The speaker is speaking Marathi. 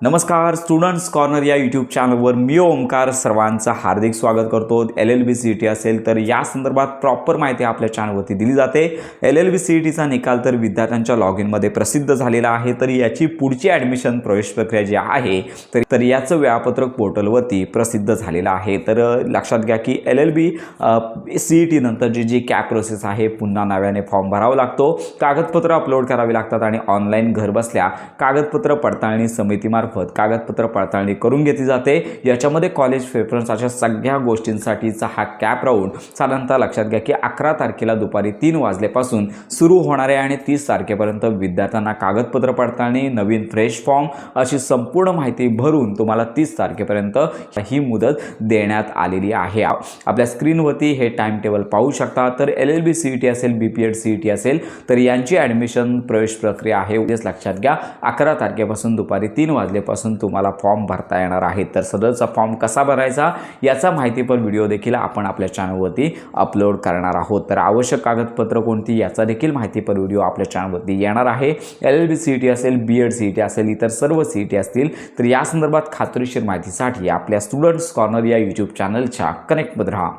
नमस्कार स्टुडंट्स कॉर्नर या यूट्यूब चॅनलवर मी ओमकार सर्वांचं हार्दिक स्वागत करतो। LLB CET असेल तर या संदर्भात प्रॉपर माहिती आपल्या चॅनलवरती दिली जाते। LLB CETचा निकाल तर विद्यार्थ्यांच्या लॉग इनमध्ये प्रसिद्ध झालेला आहे, तर याची पुढची ॲडमिशन प्रवेश प्रक्रिया जी आहे तर याचं वेळापत्रक पोर्टलवरती प्रसिद्ध झालेलं आहे। तर लक्षात घ्या की LLB CET नंतर जी कॅप प्रोसेस आहे पुन्हा नव्याने फॉर्म भरावा लागतो, कागदपत्र अपलोड करावी लागतात आणि ऑनलाईन घर बसल्या कागदपत्र पडताळणी समितीमार्फत कागदपत्र पडताळणी करून घेतली जाते। याच्यामध्ये कॉलेज प्रेफरन्स अशा सगळ्या गोष्टींसाठीचा हा कॅप राऊंड साधारणतः लक्षात घ्या की 11 तारखेला दुपारी 3 वाजल्यापासून सुरू होणार आहे आणि 30 तारखेपर्यंत विद्यार्थ्यांना कागदपत्र पडताळणी, नवीन फ्रेश फॉर्म अशी संपूर्ण माहिती भरून तुम्हाला 30 तारखेपर्यंत ही मुदत देण्यात आलेली आहे। आपल्या स्क्रीनवरती हे टाइम टेबल पाहू शकता। तर LLB CET असेल, BPED CET असेल तर यांची ॲडमिशन प्रवेश प्रक्रिया आहे उद्याच लक्षात घ्या 11 तारखेपासून दुपारी 3 वाजल्यापासून तुम्हाला फॉर्म भरता येणार आहे। तर सदरचा फॉर्म कसा भरायचा याचा माहितीपर व्हिडिओ देखील आपण आपल्या चॅनलवरती अपलोड करणार आहोत। तर आवश्यक कागदपत्र कोणती याचा देखील माहितीपर व्हिडिओ आपल्या चॅनलवरती येणार आहे। LLB CET असेल, BED CET असेल, इतर सर्व CET असतील तर या संदर्भात खात्रीशीर माहितीसाठी आपल्या स्टुडंट्स कॉर्नर या यूट्यूब चॅनलच्या कनेक्टमध्ये राहा।